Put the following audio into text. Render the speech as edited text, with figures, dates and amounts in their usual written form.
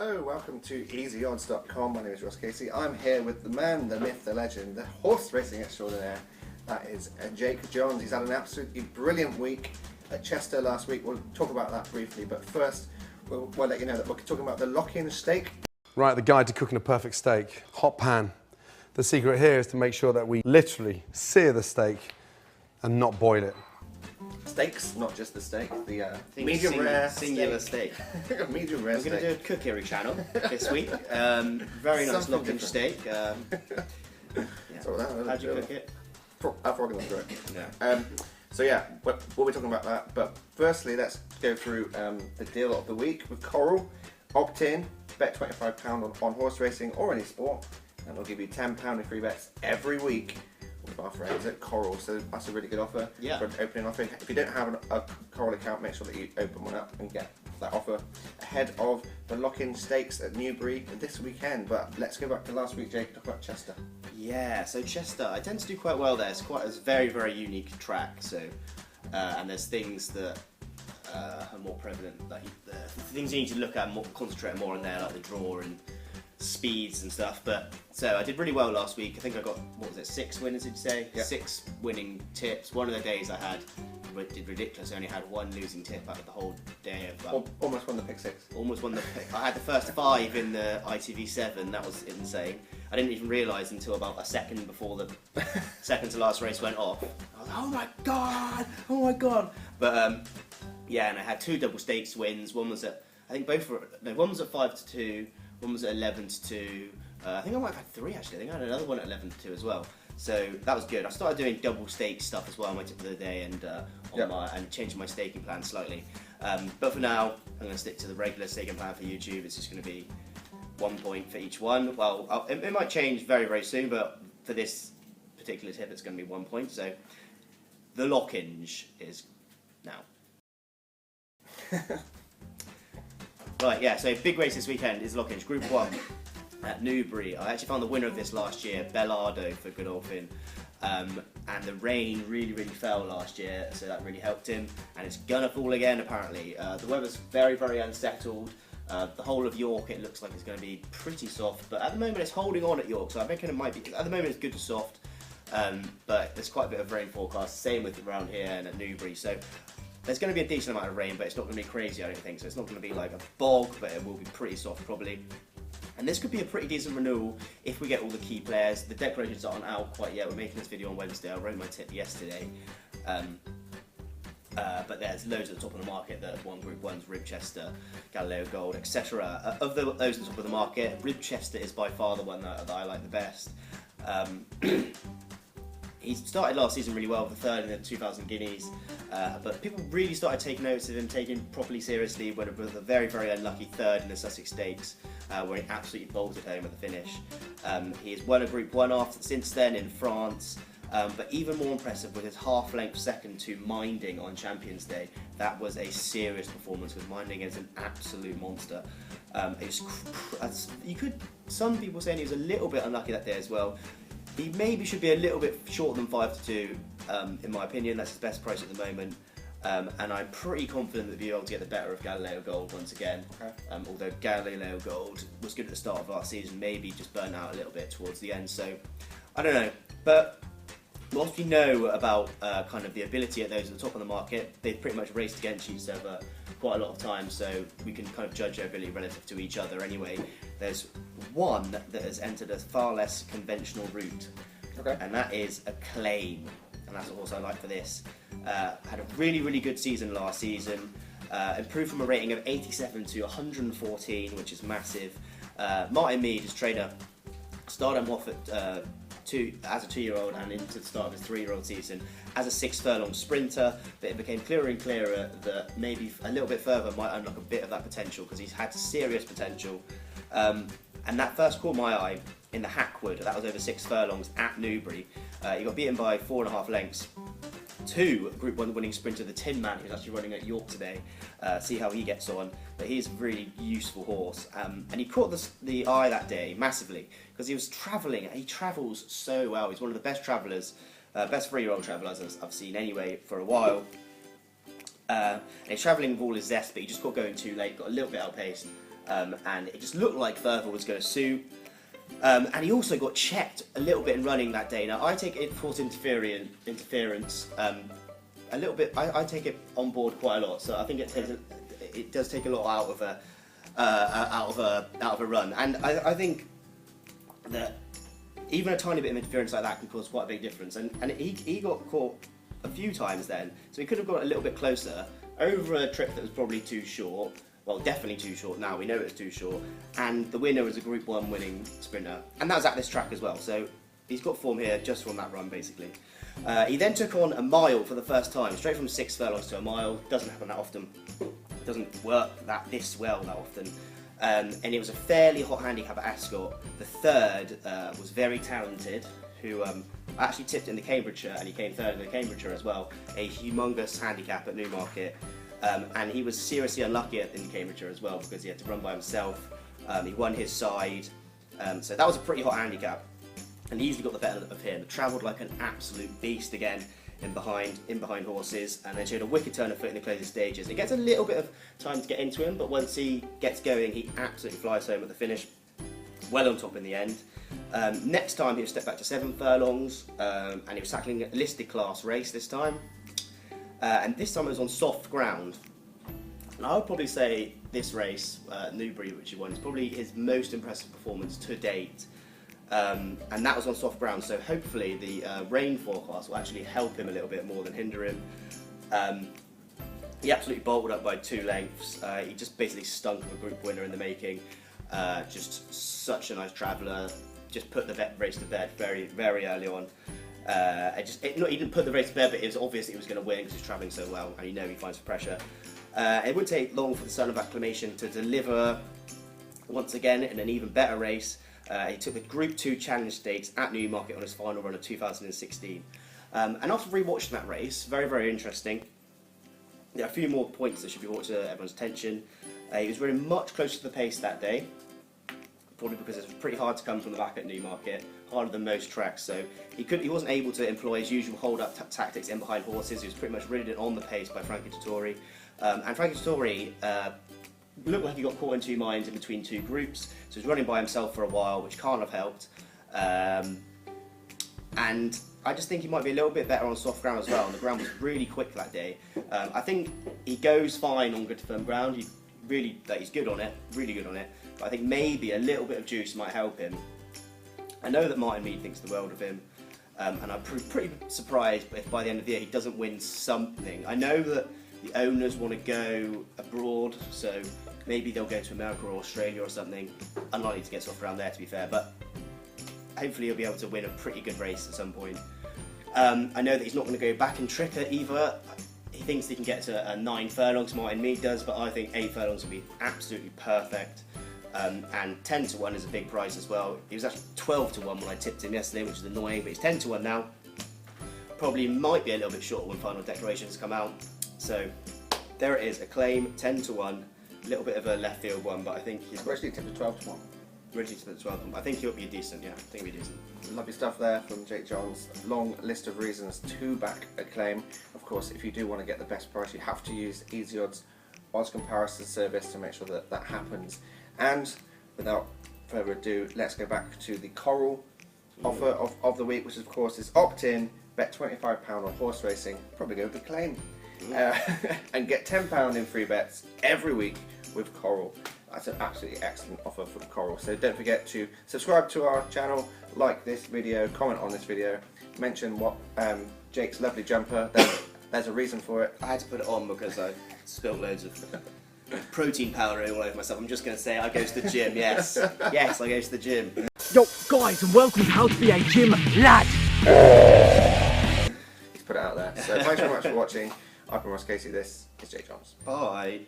Hello, welcome to easyodds.com. My name is Ross Casey. I'm here with the man, the myth, the legend, the horse racing extraordinaire. That is Jake Johns. He's had an absolutely brilliant week at Chester last week. We'll talk about that briefly, but first we'll let you know that we're talking about the Lockinge steak. Right, the guide to cooking a perfect steak. Hot pan. The secret here is to make sure that we literally sear the steak and not boil it. Steaks, not just the steak, the medium rare singular steak. Medium rare steak. We're going to do a cookery channel this week. Very nice Lockinge steak. Yeah. How'd you cook it? I've forgotten through it. Yeah. So yeah, we'll be talking about that. But firstly, let's go through the deal of the week with Coral. Opt in, bet £25 on horse racing or any sport, and they'll give you £10 in free bets every week with our friends at Coral. So that's a really good offer for an opening offer. If you don't have a Coral account, make sure that you open one up and get that offer ahead of the Lockinge Stakes at Newbury this weekend. But let's go back to last week, Jake, talk about Chester. Yeah, so Chester, I tend to do quite well there. It's a very, very unique track. So, and there's things that are more prevalent, like things you need to look at, concentrate more on there, like the draw and speeds and stuff. But so I did really well last week. I think I got, 6 winners, did you say? Yep. 6 winning tips. One of the days I did ridiculous. I only had 1 losing tip out of the whole day. Almost won the pick 6. Almost won the pick. I had the first 5 in the ITV7. That was insane. I didn't even realise until about a second before the second to last race went off. I was like, oh my god! But yeah, and I had 2 double stakes wins. One was at, one was at 5-2. One was at 11-2. I think I might have had 3 actually. I think I had another one at 11-2 as well. So that was good. I started doing double stake stuff as well on my tip of the day and and changing my staking plan slightly. But for now, I'm going to stick to the regular staking plan for YouTube. It's just going to be 1 point for each one. Well, it might change very, very soon, but for this particular tip, it's going to be 1 point. So the Lockinge is now. Right, yeah, so big race this weekend is Lockinge, Group 1 at Newbury. I actually found the winner of this last year, Bellardo for Godolphin. And the rain really, really fell last year, so that really helped him. And it's gonna fall again, apparently. The weather's very, very unsettled. The whole of York, it looks like it's going to be pretty soft, but at the moment it's holding on at York, so I reckon it might be, at the moment it's good to soft, but there's quite a bit of rain forecast, same with around here and at Newbury, so there's going to be a decent amount of rain, but it's not going to be crazy, I don't think, so it's not going to be like a bog, but it will be pretty soft probably. And this could be a pretty decent renewal if we get all the key players. The declarations aren't out quite yet, we're making this video on Wednesday, I wrote my tip yesterday. But there's loads at the top of the market that have won Group 1s, Ribchester, Galileo Gold, etc. Of those at the top of the market, Ribchester is by far the one that I like the best. He started last season really well with the 3rd in the 2000 Guineas, but people really started taking notice of him, taking properly seriously when it was a very, very unlucky 3rd in the Sussex Stakes, where he absolutely bolted home at the finish. He has won a Group 1 since then in France. But even more impressive was his half-length second to Minding on Champions Day. That was a serious performance because Minding is an absolute monster. Some people saying he was a little bit unlucky that day as well. He maybe should be a little bit shorter than 5-2, in my opinion. That's his best price at the moment. And I'm pretty confident that he'll be able to get the better of Galileo Gold once again. Okay. Although Galileo Gold was good at the start of last season, maybe just burnt out a little bit towards the end. So I don't know, but whilst we know about kind of the ability at those at the top of the market, they've pretty much raced against each other quite a lot of times, so we can kind of judge their ability relative to each other anyway. There's one that has entered a far less conventional route, and that is Acclaim, and that's the horse I like for this. Had a really, really good season last season, improved from a rating of 87 to 114, which is massive. Martin Mead, his trainer, started him off at as a 2-year-old and into the start of his 3-year-old season as a 6 furlong sprinter, but it became clearer and clearer that maybe a little bit further might unlock a bit of that potential because he's had serious potential. And that first caught my eye in the Hackwood. That was over 6 furlongs at Newbury. He got beaten by 4.5 lengths to Group 1 winning sprinter, the Tin Man, who's actually running at York today. See how he gets on. But he's a really useful horse. And he caught the eye that day massively because he was travelling. He travels so well. He's one of the best travellers, best 3-year-old travellers I've seen anyway for a while. And he's travelling with all his zest, but he just got going too late, got a little bit outpaced. and it just looked like Further was going to suit. And he also got checked a little bit in running that day. Now I take it forced interference a little bit. I take it on board quite a lot, so I think it does take a lot out of a run. And I think that even a tiny bit of interference like that can cause quite a big difference. And he got caught a few times then, so he could have got a little bit closer over a trip that was probably too short. Well, definitely too short now, we know it's too short. And the winner was a Group 1 winning sprinter. And that was at this track as well, so he's got form here just from that run, basically. He then took on a mile for the first time, straight from 6 furlongs to a mile. Doesn't happen that often. It doesn't work this well that often. And it was a fairly hot handicap at Ascot. The third was very talented, who actually tipped in the Cambridgeshire, and he came third in the Cambridgeshire as well. A humongous handicap at Newmarket. And he was seriously unlucky in the Cambridgeshire as well, because he had to run by himself. He won his side, so that was a pretty hot handicap, and he easily got the better of him. Travelled like an absolute beast again in behind horses, and then showed a wicked turn of foot in the closing stages. It gets a little bit of time to get into him, but once he gets going, he absolutely flies home at the finish, well on top in the end. Next time he was stepped back to 7 furlongs, and he was tackling a listed class race this time. And this time it was on soft ground. And I would probably say this race, Newbury, which he won, is probably his most impressive performance to date. And that was on soft ground, so hopefully the rain forecast will actually help him a little bit more than hinder him. He absolutely bolted up by 2 lengths. He just basically stunk of a group winner in the making. Just such a nice traveller. Just put the race to bed very, very early on. He didn't put the race to bed, but it was obvious that he was going to win because he's travelling so well, and you know he finds the pressure. It wouldn't take long for the son of acclamation to deliver once again in an even better race. He took the Group 2 Challenge Stakes at Newmarket on his final run of 2016. And after rewatching that race, very, very interesting. There are a few more points that should be brought to everyone's attention. He was running much closer to the pace that day, probably because it's pretty hard to come from the back at Newmarket, harder than most tracks, so he wasn't able to employ his usual hold-up tactics in behind horses. He was pretty much ridden on the pace by Frankie Dettori, and Frankie Dettori looked like he got caught in 2 minds in between 2 groups, so he was running by himself for a while, which can't have helped. And I just think he might be a little bit better on soft ground as well, and the ground was really quick that day. I think he goes fine on good firm ground. He's good on it, really good on it. But I think maybe a little bit of juice might help him. I know that Martin Mead thinks the world of him, and I'm pretty surprised if by the end of the year he doesn't win something. I know that the owners want to go abroad, so maybe they'll go to America or Australia or something. Unlikely to get soft ground there, to be fair, but hopefully he'll be able to win a pretty good race at some point. I know that he's not going to go back and trick it either. He thinks he can get to 9 furlongs, Martin Mead does, but I think 8 furlongs will be absolutely perfect. And 10 to 1 is a big price as well. He was actually 12 to 1 when I tipped him yesterday, which is annoying, but he's 10 to 1 now. Probably might be a little bit short when final declarations come out. So there it is, Acclaim 10 to 1. A little bit of a left field one, but I think he's Originally tipped to 12 to 1. originally tipped 12 to 1. I think he'll be decent, yeah. I think he'll be decent. Lovely stuff there from Jake Johns. Long list of reasons to back Acclaim. Of course, if you do want to get the best price, you have to use Easy Odds odds comparison service to make sure that that happens. And without further ado, let's go back to the Coral offer of the week, which of course is opt-in, bet £25 on horse racing, probably go with Acclaim, and get £10 in free bets every week with Coral. That's an absolutely excellent offer from Coral. So don't forget to subscribe to our channel, like this video, comment on this video, mention what Jake's lovely jumper. There's a reason for it. I had to put it on because I spilled loads of protein powder all over myself. I'm just going to say I go to the gym, yes. Yes, I go to the gym. Yo, guys, and welcome to How to Be a Gym Lad. He's put it out there. So thanks very much for watching. I've been Ross Casey. This is Jake Johns. Bye.